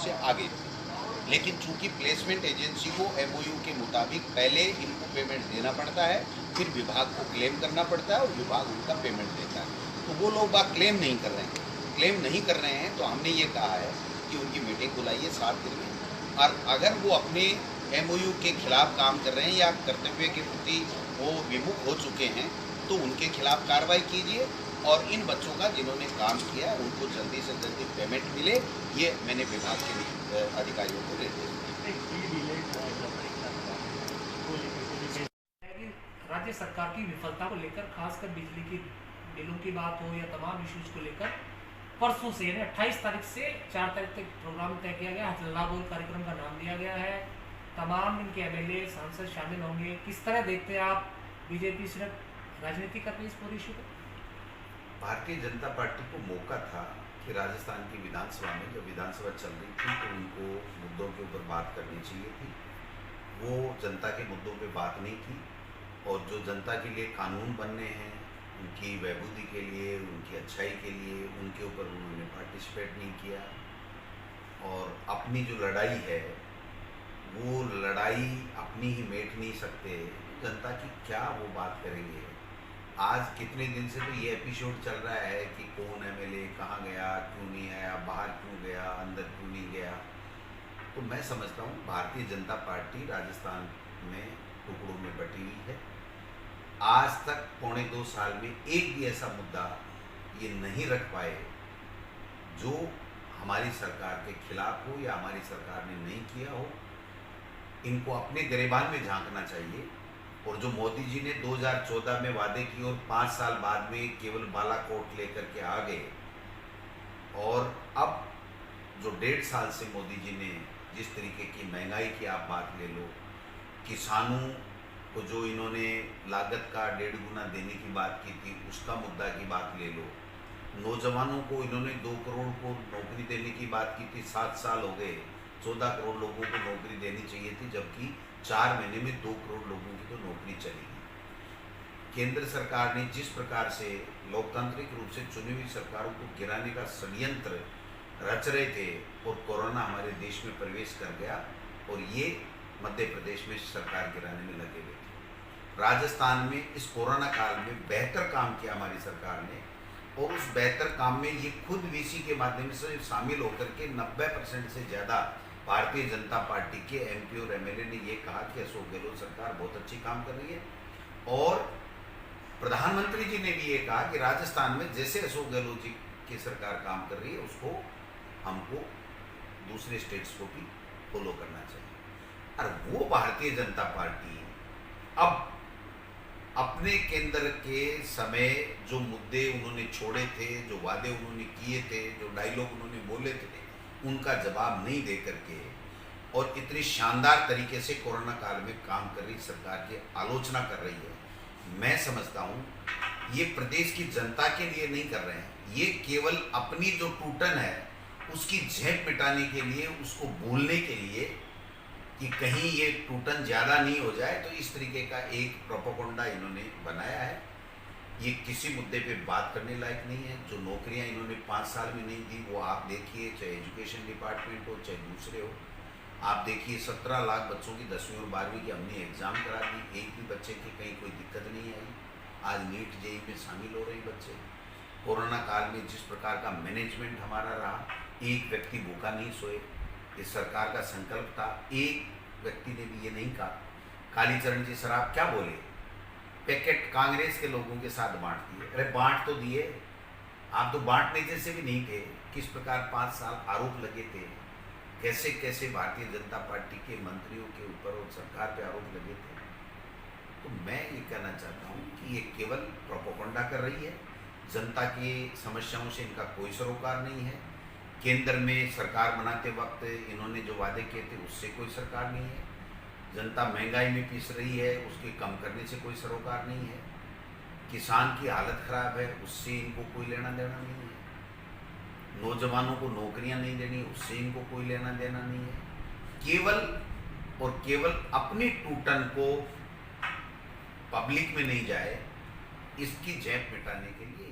से आगे थे। लेकिन चूंकि प्लेसमेंट एजेंसी को एमओयू के मुताबिक पहले इनको पेमेंट देना पड़ता है, फिर विभाग को क्लेम करना पड़ता है और विभाग उनका पेमेंट देता है। तो वो लोग बात क्लेम नहीं कर रहे हैं। क्लेम नहीं कर रहे हैं तो हमने ये कहा है कि उनकी मीटिंग बुलाइए 7 दिन में, और अगर वो अपने एमओयू के खिलाफ काम कर रहे हैं या कर्तव्य के प्रति वो विमुख हो चुके हैं तो उनके खिलाफ कार्रवाई कीजिए, और इन बच्चों का जिन्होंने काम किया उनको जल्दी से जल्दी पेमेंट मिले, ये मैंने विभाग के अधिकारियों को निर्देश दिया। राज्य सरकार की विफलता को लेकर, खासकर बिजली की बिलों की बात हो या तमाम इश्यूज को लेकर, परसों से यानी 28 तारीख से 4 तारीख तक प्रोग्राम तय किया गया। हल्ला बोल कार्यक्रम का नाम दिया गया है। तमाम इनके एमएलए सांसद शामिल होंगे। किस तरह देखते हैं आप, बीजेपी सिर्फ राजनीति कर रही है इस पूरी इशू पर? भारतीय जनता पार्टी को मौका था कि राजस्थान की विधानसभा में, जब विधानसभा चल रही थी तो उनको मुद्दों के ऊपर बात करनी चाहिए थी। वो जनता के मुद्दों पे बात नहीं की, और जो जनता के लिए कानून बनने हैं, उनकी बहबूदी के लिए, उनकी अच्छाई के लिए, उनके ऊपर उन्होंने पार्टिसिपेट नहीं किया। और अपनी जो लड़ाई है वो लड़ाई अपनी ही मेट नहीं सकते, जनता की क्या वो बात करेंगे। आज कितने दिन से तो ये एपिसोड चल रहा है कि कौन एमएलए कहाँ गया, क्यों नहीं आया, बाहर क्यों गया, अंदर क्यों नहीं गया। तो मैं समझता हूँ भारतीय जनता पार्टी राजस्थान में टुकड़ों में बटी हुई है। आज तक पौने 2 साल में एक भी ऐसा मुद्दा ये नहीं रख पाए जो हमारी सरकार के खिलाफ हो या हमारी सरकार ने नहीं किया हो। इनको अपने गिरेबान में झांकना चाहिए। और जो मोदी जी ने 2014 में वादे किए और 5 साल बाद में केवल बालाकोट लेकर के आ गए, और अब जो 1.5 साल से मोदी जी ने जिस तरीके की महंगाई की आप बात ले लो, किसानों को जो इन्होंने लागत का 1.5 गुना देने की बात की थी उसका मुद्दा की बात ले लो, नौजवानों को इन्होंने 2 करोड़ को नौकरी देने की बात की थी, 7 साल हो गए, 14 करोड़ लोगों को नौकरी देनी चाहिए थी, जबकि 4 महीने में 2 करोड़ लोगों की तो नौकरी चली गई। केंद्र सरकार ने जिस प्रकार से लोकतांत्रिक रूप से चुनी हुई सरकारों को गिराने का षड्यंत्र रच रहे थे, और कोरोना हमारे देश में प्रवेश कर गया और ये मध्य प्रदेश में सरकार गिराने में लगे हुए थे। राजस्थान में इस कोरोना काल में बेहतर काम किया हमारी सरकार ने, और उस बेहतर काम में ये खुद वीसी के माध्यम से शामिल होकर के 90% से ज़्यादा भारतीय जनता पार्टी के एमपी और एमएलए ने ये कहा कि अशोक गहलोत सरकार बहुत अच्छी काम कर रही है। और प्रधानमंत्री जी ने भी ये कहा कि राजस्थान में जैसे अशोक गहलोत जी की सरकार काम कर रही है उसको हमको दूसरे स्टेट्स को भी फॉलो करना चाहिए। और वो भारतीय जनता पार्टी अब अपने केंद्र के समय जो मुद्दे उन्होंने छोड़े थे, जो वादे उन्होंने किए थे, जो डायलॉग उन्होंने बोले थे, उनका जवाब नहीं दे करके और इतनी शानदार तरीके से कोरोना काल में काम कर रही सरकार की आलोचना कर रही है। मैं समझता हूँ ये प्रदेश की जनता के लिए नहीं कर रहे हैं, ये केवल अपनी जो टूटन है उसकी झेप मिटाने के लिए, उसको भूलने के लिए कि कहीं ये टूटन ज़्यादा नहीं हो जाए, तो इस तरीके का एक प्रोपोगंडा इन्होंने बनाया है। ये किसी मुद्दे पे बात करने लायक नहीं है। जो नौकरियां इन्होंने 5 साल में नहीं दी वो आप देखिए, चाहे एजुकेशन डिपार्टमेंट हो चाहे दूसरे हो। आप देखिए 17 लाख बच्चों की 10वीं और 12वीं की हमने एग्ज़ाम करा दी, एक भी बच्चे की कहीं कोई दिक्कत नहीं आई। आज नीट जेई में शामिल हो रहे बच्चे। कोरोना काल में जिस प्रकार का मैनेजमेंट हमारा रहा, एक व्यक्ति भूखा नहीं सोए, इस सरकार का संकल्प था। एक व्यक्ति ने भी ये नहीं कहा। कालीचरण जी सराफ क्या बोले, पैकेट कांग्रेस के लोगों के साथ बांट दिए। अरे बांट तो दिए, आप तो बांटने जैसे भी नहीं थे। किस प्रकार 5 साल आरोप लगे थे, कैसे कैसे भारतीय जनता पार्टी के मंत्रियों के ऊपर और सरकार पे आरोप लगे थे। तो मैं ये कहना चाहता हूँ कि ये केवल प्रोपोगंडा कर रही है। जनता की समस्याओं से इनका कोई सरोकार नहीं है। केंद्र में सरकार बनाते वक्त इन्होंने जो वादे किए थे उससे कोई सरकार नहीं है। जनता महंगाई में पिस रही है, उसके कम करने से कोई सरोकार नहीं है। किसान की हालत खराब है, उससे इनको कोई लेना देना नहीं है। नौजवानों को नौकरियां नहीं देनी, उससे इनको कोई लेना देना नहीं है। केवल और केवल अपनी टूटन को पब्लिक में नहीं जाए, इसकी झेप मिटाने के लिए